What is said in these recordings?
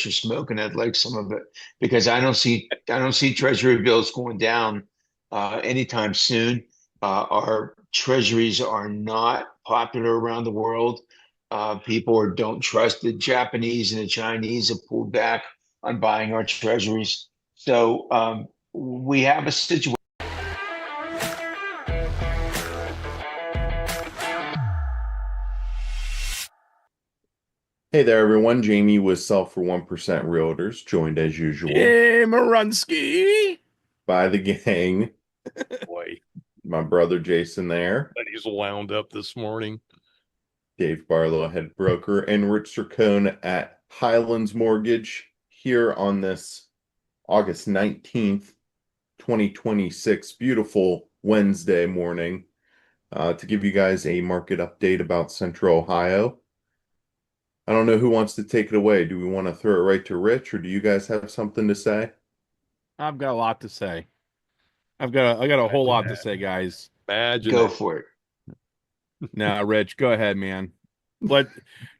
what you're smoking. I'd like some of it because I don't see treasury bills going down anytime soon. Our treasuries are not popular around the world. Don't trust the Japanese and the Chinese have pulled back on buying our treasuries. So we have a situation. Hey there, everyone. Jamie with Sell for 1% Realtors, joined as usual Hey, Marunsky. by the gang. Boy, My brother Jason there, but he's wound up this morning. Dave Barlow, head broker, and Rich Sircone at Highlands Mortgage here on this August 19th, 2026, beautiful Wednesday morning to give you guys a market update about Central Ohio. I don't know who wants to take it away. Do we want to throw it right to Rich, or do you guys have something to say? I've got a lot to say. I got a whole Imagine lot to that. say, guys. Imagine Go that. for it. Now, Rich, go ahead, man. But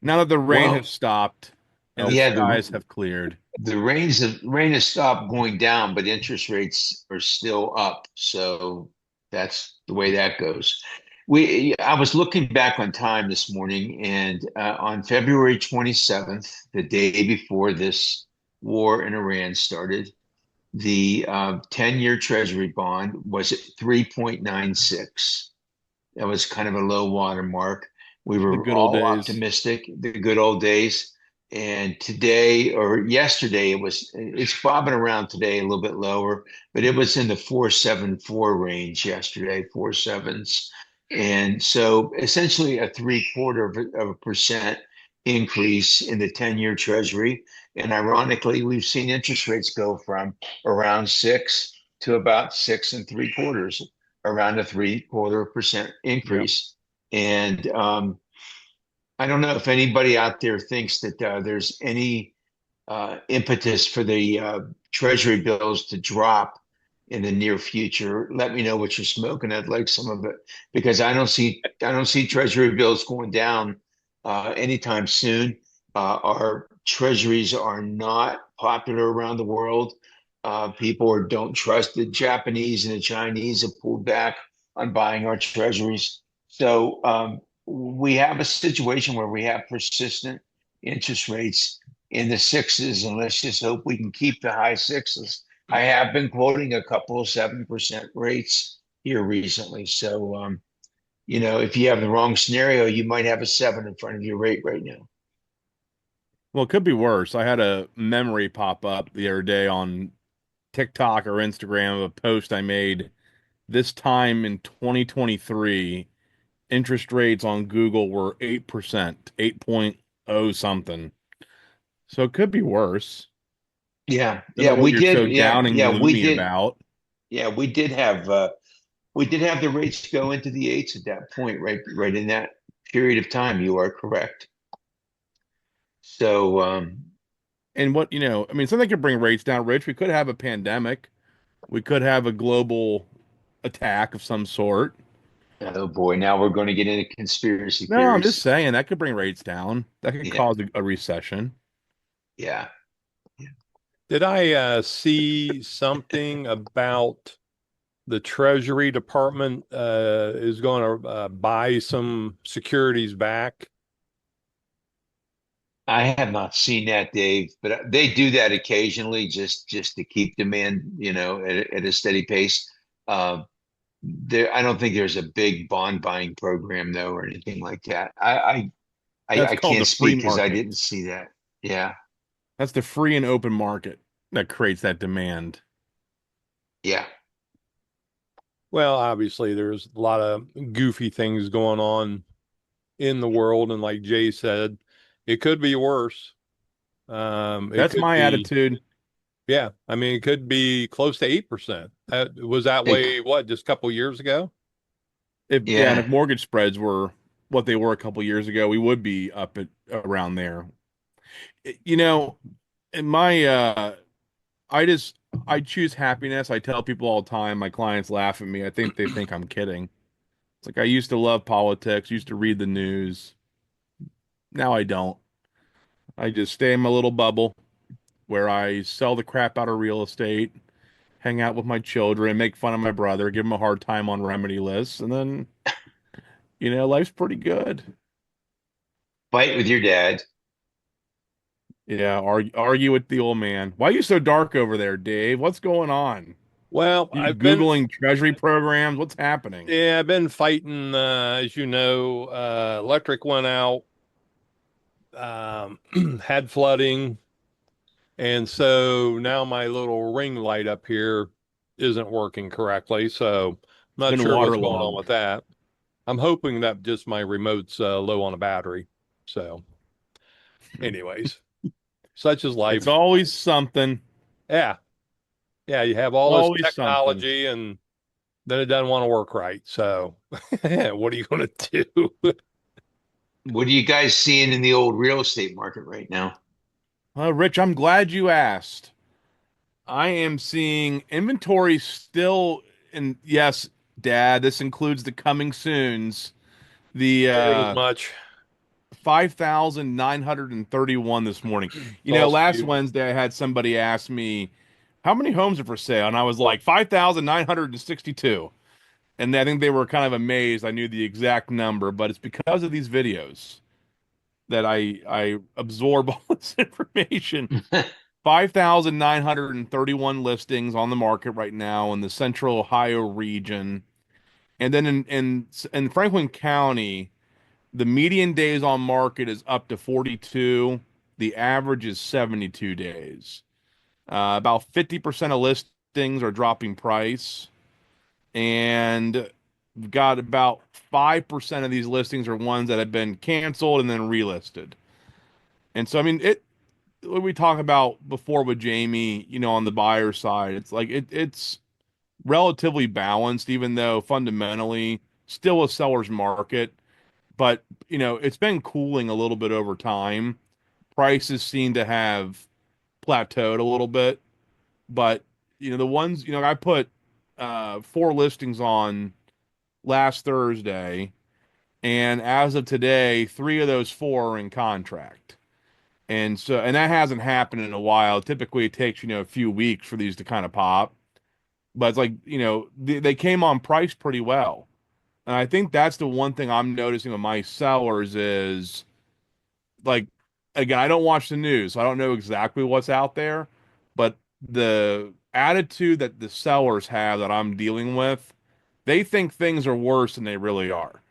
now that the rain has Well, stopped and the yeah, skies have cleared, the rain has stopped going down, but interest rates are still up. So that's the way that goes. I was looking back on time this morning, and on February 27th, the day before this war in Iran started, the 10-year Treasury bond was at 3.96. That was kind of a low water mark. We the were good old all days. optimistic, the good old days. And today or yesterday, it's bobbing around today a little bit lower, but it was in the 4.74 range yesterday, four sevens. And so essentially a three-quarter of a percent increase in the 10-year Treasury. And ironically, we've seen interest rates go from around six to about six and three quarters, around a three-quarter percent Yep. increase. And I don't know if anybody out there thinks that there's any impetus for the treasury bills to drop in the near future. Let me know what you're smoking. I'd like some of it because I don't see treasury bills going down anytime soon. Our treasuries are not popular around the world. Don't trust the Japanese and the Chinese have pulled back on buying our treasuries. So we have a situation where we have persistent interest rates in the sixes, and let's just hope we can keep the high sixes. I have been quoting a couple of 7% rates here recently. So, if you have the wrong scenario, you might have a seven in front of your rate right now. Well, it could be worse. I had a memory pop up the other day on TikTok or Instagram of a post I made this time in 2023. Interest rates on Google were 8%, 8.0 something. So it could be worse. Yeah, Don't know yeah, what we you're did. so Yeah, down and yeah, we gloomy did. about. Yeah, we did have the rates go into the eights at that point, right in that period of time. You are correct. So, And I mean, something could bring rates down, Rich. We could have a pandemic. We could have a global attack of some sort. oh boy, now we're going to get into conspiracy No, I'm just theories. saying that could bring rates down. That could Yeah, cause a recession. yeah. Did I see something about the Treasury Department is going to buy some securities back? I have not seen that, Dave, but they do that occasionally just to keep demand, at a steady pace. Uh, I don't think there's a big bond buying program though, or anything like that. That's I called can't the free speak because I market. didn't see that. Yeah, That's the free and open market that creates that demand. yeah, Well, obviously, there's a lot of goofy things going on in the world, and like Jay said, it could be worse. It That's could my be, attitude. yeah. I mean, it could be close to 8%. That was that Hey, way. What, just a couple years ago? And if yeah. mortgage spreads were what they were a couple years ago, we would be up at around there. You know, in my I just I choose happiness. I tell people all the time, my clients laugh at me. I think they think I'm kidding. It's like I used to love politics, used to read the news. Now I don't. I just stay in my little bubble. where I sell the crap out of real estate, hang out with my children, make fun of my brother, give him a hard time on remedy lists, and then, life's pretty good. Fight with your dad. Yeah, argue with the old man. Why are you so dark over there, Dave? What's going on? Well, You Googling treasury programs? What's happening? I've been fighting, as you know, electric went out, had flooding. And so now my little ring light up here isn't working correctly. So I'm It's not been sure what's going on waterlogged. with that. I'm hoping that just my remote's low on a battery. So, anyways, such is It's life. always something. Yeah. Yeah. You have all this Always something. technology and then it doesn't want to work right. So, what are you going to do? What are you guys seeing in the old real estate market right now? Rich, I'm glad you asked. I am seeing inventory still, and yes, Dad, this includes the coming soons. The Figured as much. 5,931 this morning. False Last view. Wednesday I had somebody ask me how many homes are for sale, and I was like 5,962. And I think they were kind of amazed I knew the exact number, but it's because of these videos that I absorb all this information. 5,931 listings on the market right now in the central Ohio region. And then in Franklin County, the median days on market is up to 42. The average is 72 days. About 50% of listings are dropping price. And we've got about 5% of these listings are ones that have been canceled and then relisted. And so, I mean, what we talked about before with Jamie, on the buyer side, it's like it's relatively balanced, even though fundamentally still a seller's market. But, it's been cooling a little bit over time. Prices seem to have plateaued a little bit. But, the ones, I put 4 listings on last Thursday, and as of today, 3 of those 4 are in contract. And that hasn't happened in a while. Typically, it takes, a few weeks for these to kind of pop. But it's like, they came on price pretty well. And I think that's the one thing I'm noticing with my sellers is like, again, I don't watch the news, so I don't know exactly what's out there, but the attitude that the sellers have that I'm dealing with, they think things are worse than they really are.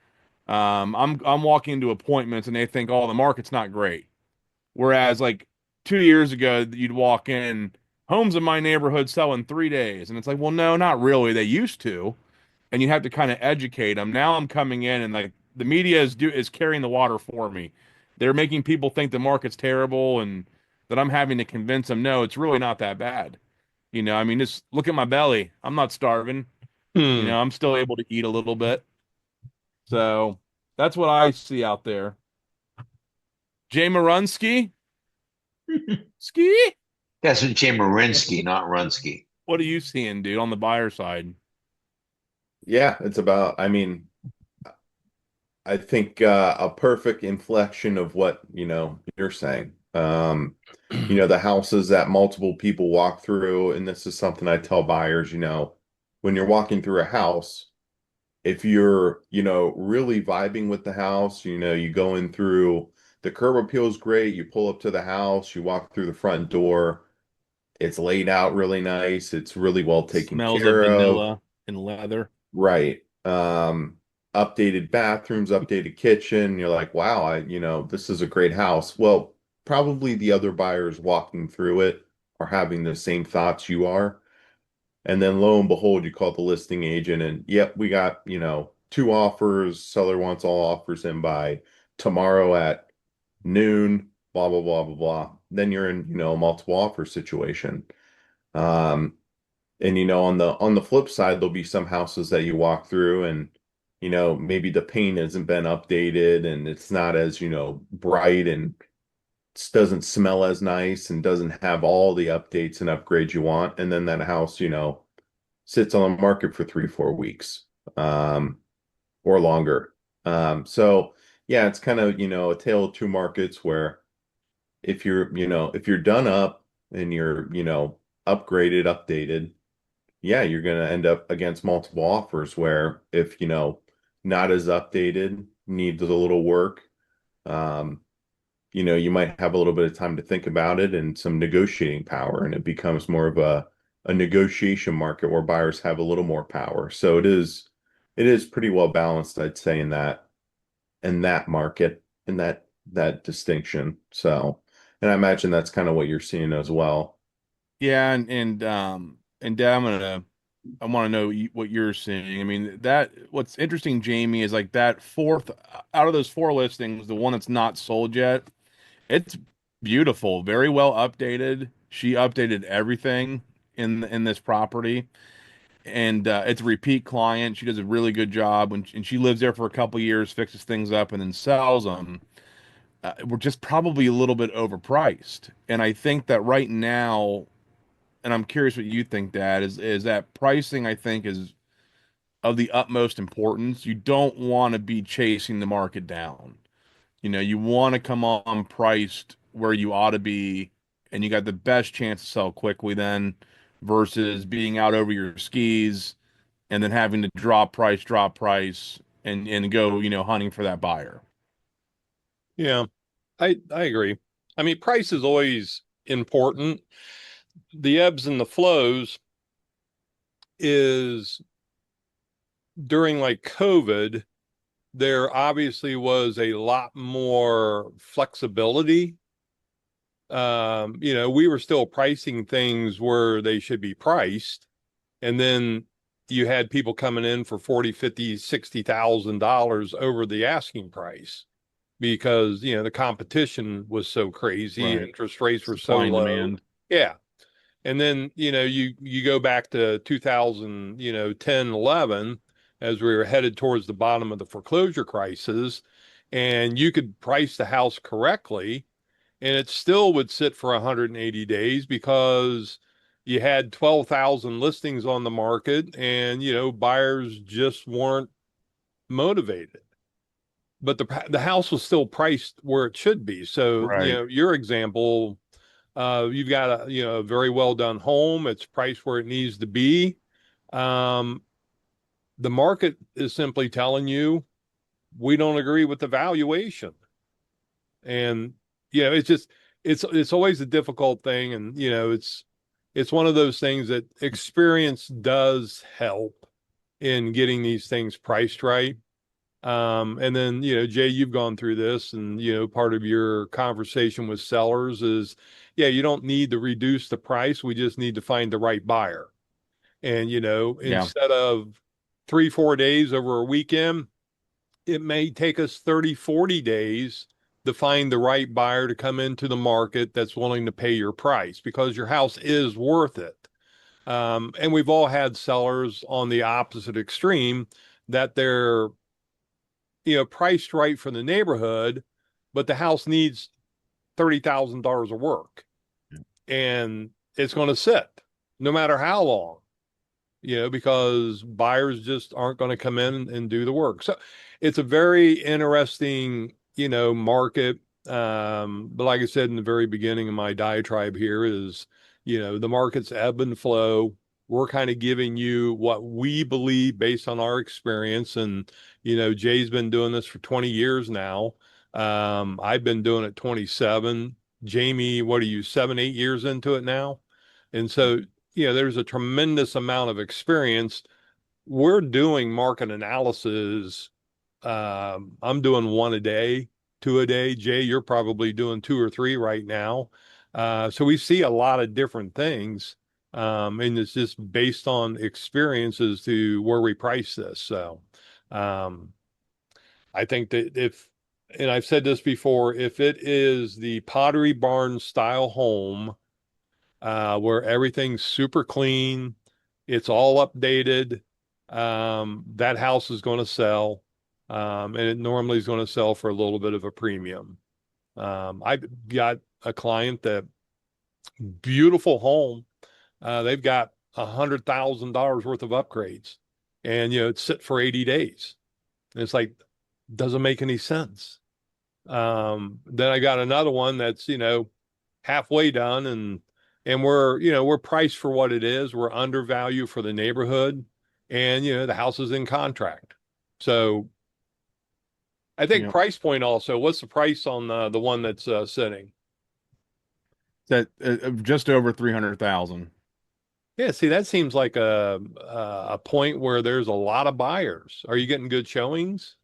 I'm walking into appointments and they think, oh, the market's not great. Whereas like 2 years ago, you'd walk in, homes in my neighborhood sell in 3 days, and it's like, well, no, not really. They used to, and you have to kind of educate them. Now I'm coming in and like the media is carrying the water for me. They're making people think the market's terrible and that I'm having to convince them, no, it's really not that bad. I mean, just look at my belly. I'm not starving. Hmm. I'm still able to eat a little bit. So that's what I see out there. Jay Marunsky? Ski? That's what Chamerinsky, not Runsky. What are you seeing, dude, on the buyer side? Yeah, it's about, I mean, I think a perfect inflection of what, you're saying. The houses that multiple people walk through, and this is something I tell buyers, when you're walking through a house, if you're, really vibing with the house, you go in through the curb appeal is great. You pull up to the house, you walk through the front door. It's laid out really nice. It's really well taken Smells of care of. vanilla and leather. Right. Updated bathrooms, updated kitchen. You're like, wow, this is a great house. Well, probably the other buyers walking through it are having the same thoughts you are. And then lo and behold, you call the listing agent and yep, we got, 2 offers. Seller wants all offers in by tomorrow at noon, blah, blah, blah, blah, blah. Then you're in, a multiple offer situation. Um, and on the flip side, there'll be some houses that you walk through and maybe the paint hasn't been updated and it's not as, bright and doesn't smell as nice and doesn't have all the updates and upgrades you want. And then that house, sits on the market for 3, 4 weeks, or longer. So yeah, it's kind of, a tale of 2 markets where if you're done up and you're, upgraded, updated, yeah, you're going to end up against multiple offers where if, not as updated, needs a little work, um, you might have a little bit of time to think about it and some negotiating power, and it becomes more of a negotiation market where buyers have a little more power. So it is pretty well balanced, I'd say, in that market, in that distinction. So, and I imagine that's kind of what you're seeing as well. Yeah, and Dad, I want to know what you're seeing. I mean, what's interesting, Jamie, is like that fourth out of those four listings, the one that's not sold yet, it's beautiful, very well updated. She updated everything in this property, and it's a repeat client. She does a really good job, and she lives there for a couple years, fixes things up, and then sells them. We're just probably a little bit overpriced, and I think that right now, and I'm curious what you think, Dad, is that pricing, I think, is of the utmost importance. You don't want to be chasing the market down. You want to come on priced where you ought to be, and you got the best chance to sell quickly then versus being out over your skis and then having to drop price, and go, hunting for that buyer. Yeah, I agree. I mean, price is always important. The ebbs and the flows is during like COVID, there obviously was a lot more flexibility. We were still pricing things where they should be priced. And then you had people coming in for 40, 50, $60,000 over the asking price because, the competition was so crazy, Right. interest rates were so Supply and low. demand. Yeah. And then, you go back to 2000, 10, 11, as we were headed towards the bottom of the foreclosure crisis, and you could price the house correctly, and it still would sit for 180 days because you had 12,000 listings on the market and, buyers just weren't motivated. But the house was still priced where it should be. So, Right. your example, you've got a very well done home. It's priced where it needs to be. Um, the market is simply telling you we don't agree with the valuation, and it's just it's always a difficult thing, and it's one of those things that experience does help in getting these things priced right. And then, Jay, you've gone through this, and, part of your conversation with sellers is, yeah, you don't need to reduce the price. We just need to find the right buyer. And, Yeah. instead of 3, 4 days over a weekend, it may take us 30, 40 days to find the right buyer to come into the market that's willing to pay your price because your house is worth it. And we've all had sellers on the opposite extreme that they're priced right for the neighborhood, but the house needs $30,000 of work, and it's going to sit no matter how long, because buyers just aren't going to come in and do the work. So it's a very interesting, market. But like I said in the very beginning of my diatribe here is, the market's ebb and flow. We're kind of giving you what we believe based on our experience. And, Jay's been doing this for 20 years now. I've been doing it 27. Jamie, what are you, 7, 8 years into it now? And so, there's a tremendous amount of experience. We're doing market analysis. I'm doing one a day, two a day. Jay, you're probably doing two or three right now. So we see a lot of different things. And it's just based on experiences to where we price this. So um, I think that and I've said this before, if it is the Pottery Barn style home, where everything's super clean, it's all updated, that house is going to sell. And it normally is going to sell for a little bit of a premium. I've got a client that beautiful home. They've got $100,000 worth of upgrades, and it's sit for 80 days. And it's like, doesn't make any sense. Then I got another one that's halfway done, and and we're priced for what it is. We're undervalued for the neighborhood, and the house is in contract. So I think Yep. price point also. What's the price on the one that's sitting? That just over 300,000. Yeah, see, that seems like a point where there's a lot of buyers. Are you getting good showings?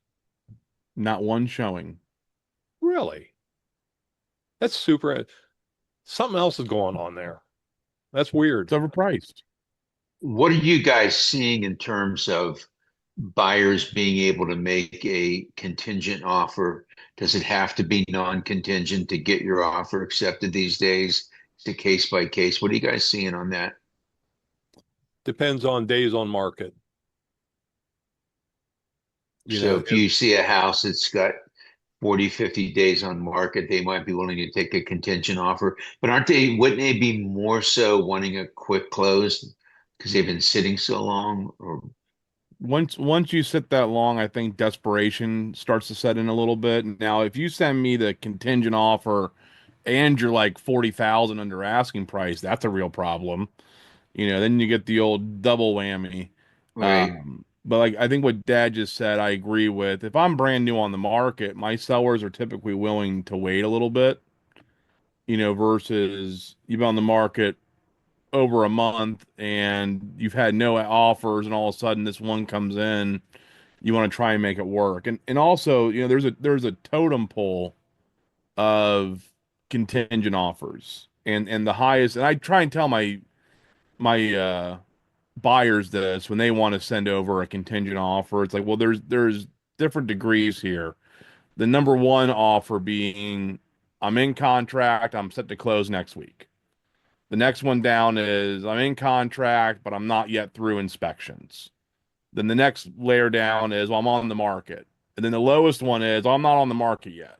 Not one showing. Really? That's super. Something else is going on there. That's weird. It's overpriced. What are you guys seeing in terms of buyers being able to make a contingent offer? Does it have to be non-contingent to get your offer accepted these days? Is it case by case? What are you guys seeing on that? Depends on days on market. So if you see a house that's got 40, 50 days on market, they might be willing to take a contingent offer. But wouldn't they be more so wanting a quick close because they've been sitting so long? Or Once you sit that long, I think desperation starts to set in a little bit. Now, if you send me the contingent offer and you're like 40,000 under asking price, that's a real problem. Then you get the old double whammy. right, But like I think what Dad just said, I agree with. If I'm brand new on the market, my sellers are typically willing to wait a little bit, versus you've been on the market over a month and you've had no offers and all of a sudden this one comes in, you want to try and make it work. And also, there's a totem pole of contingent offers. And the highest, and I try and tell my buyers this when they want to send over a contingent offer. It's like, well, there's different degrees here. The number one offer being I'm in contract, I'm set to close next week. The next one down is I'm in contract, but I'm not yet through inspections. Then the next layer down is, well, I'm on the market. And then the lowest one is, well, I'm not on the market yet.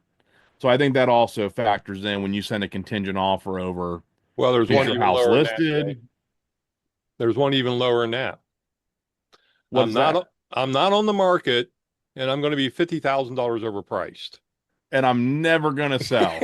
So I think that also factors in when you send a contingent offer over. Well, there's Is one your even house lower than that, listed? Jay. There's one even lower than that. What's that? I'm not on the market, and I'm going to be $50,000 overpriced. And I'm never gonna sell.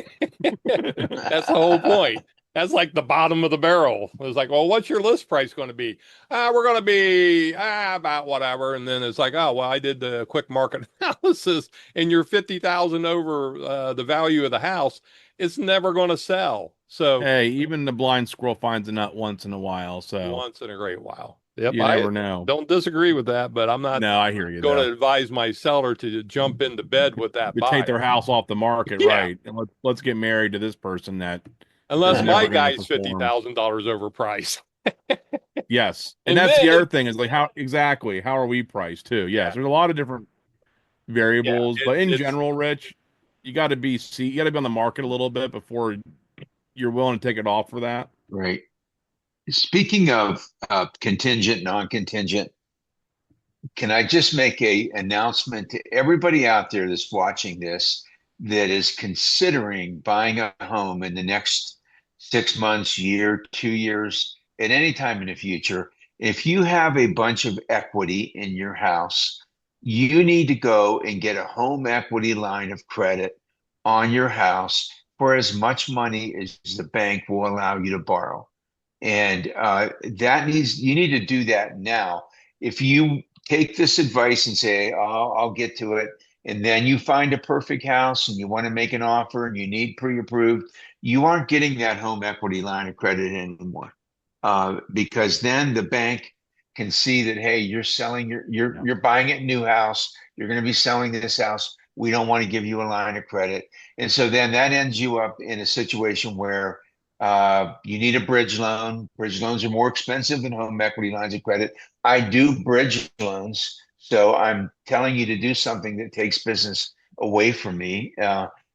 That's the whole point. That's like the bottom of the barrel. It's like, well, what's your list price going to be? We're going to be about whatever. And then it's like, oh, well, I did the quick market analysis, and you're 50,000 over the value of the house. It's never going to sell. So Hey, even the blind squirrel finds a nut once in a while, so once in a great while. Yep, you I never know. don't disagree with that, but I'm not No, I hear you going though. to advise my seller to jump into bed with that To take their buyer. house off the market, Yeah, right? And let's get married to this person that is unless my never gonna guy's perform. $50,000 overpriced. Yes. And And that's the then other thing is like how are we priced too? yeah, Yes, there's a lot of different yeah, variables, but in it's general, Rich, you gotta be on the market a little bit before you're willing to take it off for that. right. Speaking of contingent, non-contingent, can I just make a announcement to everybody out there that's watching this that is considering buying a home in the next 6 months, year, 2 years, at any time in the future? If you have a bunch of equity in your house, you need to go and get a home equity line of credit on your house for as much money as the bank will allow you to borrow. And you need to do that now. If you take this advice and say, oh, I'll get to it, and then you find a perfect house and you want to make an offer and you need pre-approved, you aren't getting that home equity line of credit anymore. Because then the bank can see that, hey, you're buying a new house, you're going to be selling this house. We don't want to give you a line of credit. And so then that ends you up in a situation where you need a bridge loan. Bridge loans are more expensive than home equity lines of credit. I do bridge loans, so I'm telling you to do something that takes business away from me.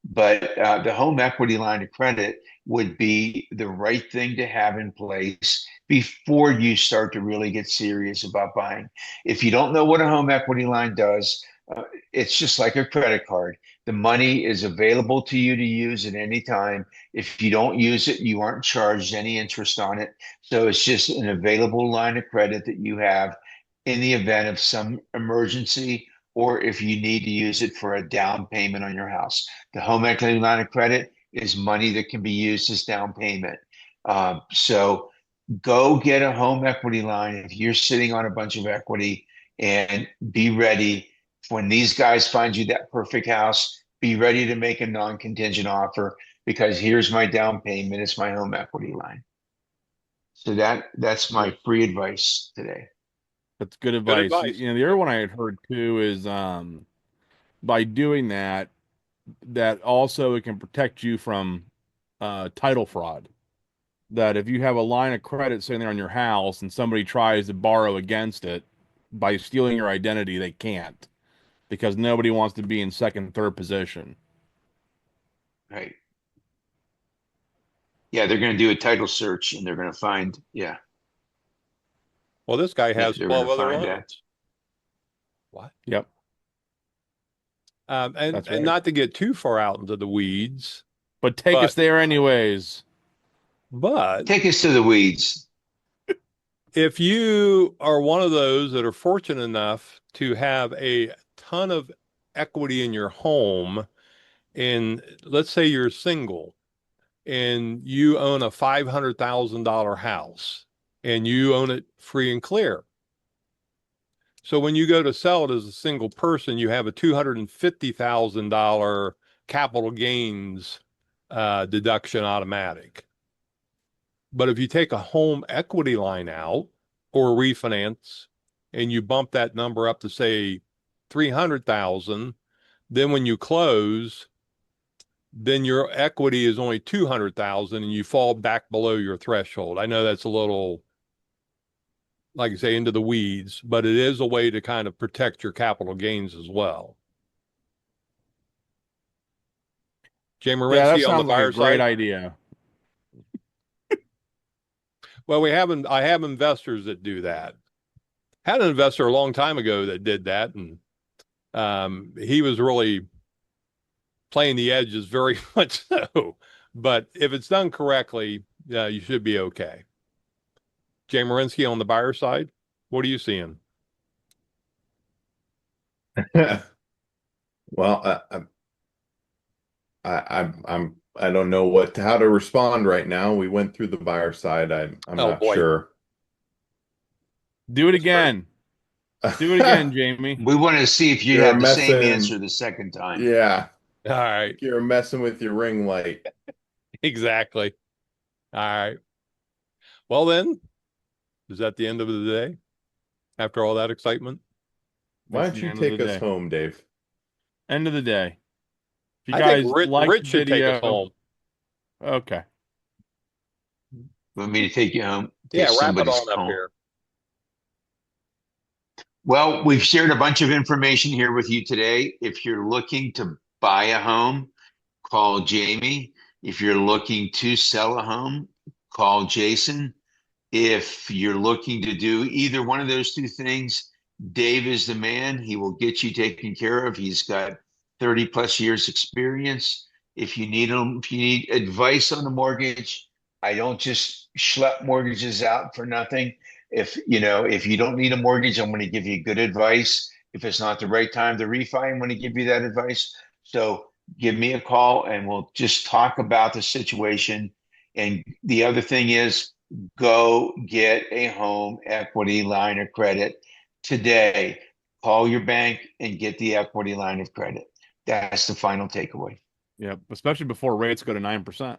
But the home equity line of credit would be the right thing to have in place before you start to really get serious about buying. If you don't know what a home equity line does, it's just like a credit card. The money is available to you to use at any time. If you don't use it, you aren't charged any interest on it. So it's just an available line of credit that you have in the event of some emergency or if you need to use it for a down payment on your house. The home equity line of credit is money that can be used as down payment. So go get a home equity line if you're sitting on a bunch of equity, and be ready when these guys find you that perfect house. Be ready to make a non-contingent offer, because here's my down payment. It's my home equity line. So that's my free advice today. That's good Good advice. advice. The other one I had heard too is by doing that, that also it can protect you from title fraud. That if you have a line of credit sitting there on your house and somebody tries to borrow against it by stealing your identity, they can't, because nobody wants to be in second, third position. Right. Yeah, they're going to do a title search and they're going to find, yeah, Well, this guy has they're going 12 to other find that. loans. What? Yep, And that's right. not to get too far out into the weeds, But take us but there anyways. Take us to the weeds. if you are one of those that are fortunate enough to have a ton of equity in your home, and let's say you're single and you own a $500,000 house and you own it free and clear. So when you go to sell it as a single person, you have a $250,000 capital gains deduction automatic. But if you take a home equity line out or refinance and you bump that number up to say 300,000, then when you close, then your equity is only 200,000 and you fall back below your threshold. I know that's a little, like I say, into the weeds, but it is a way to kind of protect your capital gains as well. Jay Yeah, that Marinsky on the sounds like a buyer great side. idea. Well, I have investors that do that. Had an investor a long time ago that did that, and he was really playing the edges very much so. But if it's done correctly, you should be okay. Jay Marinsky on the buyer side, what are you seeing? Well, I don't know how to respond right now. We went through the buyer side. I'm Oh not boy. sure. Do it again. Do it again, Jamie. We want to see if you You're have the same messing. answer the second time. Yeah, All right. you're messing with your ring light. Exactly. All right. Well, then, is that the end of the day after all that excitement? Why That's don't the you end of the take us day. home, Dave? End of the day. If you I think guys Rich, like Rich the should take us video, home. okay. Want me to take you home? Yeah, Take wrap it somebody's on up home. here. Well, we've shared a bunch of information here with you today. If you're looking to buy a home, call Jamie. If you're looking to sell a home, call Jason. If you're looking to do either one of those two things, Dave is the man. He will get you taken care of. He's got 30 plus years experience. If you need advice on the mortgage, I don't just schlep mortgages out for nothing. If you don't need a mortgage, I'm going to give you good advice. If it's not the right time to refi, I'm going to give you that advice. So give me a call and we'll just talk about the situation. And the other thing is, go get a home equity line of credit today. Call your bank and get the equity line of credit. That's the final takeaway. Yep. Especially before rates go to 9%.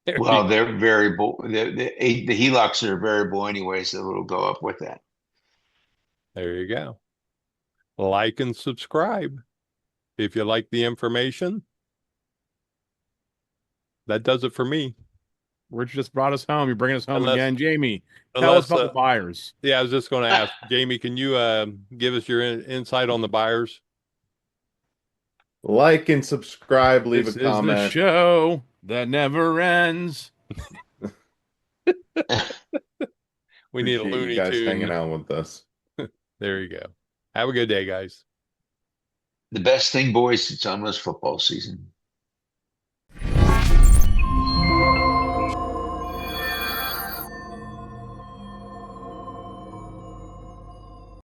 Yeah. Well, they're variable. The HELOCs are variable anyway, so it'll go up with that. There you go. Like and subscribe if you like the information. That does it for me. Rich just brought us home. You're bringing us home Unless- again. Jamie, tell us about the buyers. Yeah, I was just going to ask, Jamie, can you give us your insight on the buyers? Like and subscribe. Leave This a is the comment. show that never ends. We need a Appreciate you Looney guys Tune. hanging out with us. There you go. Have a good day, guys. The best thing, boys, it's almost football season.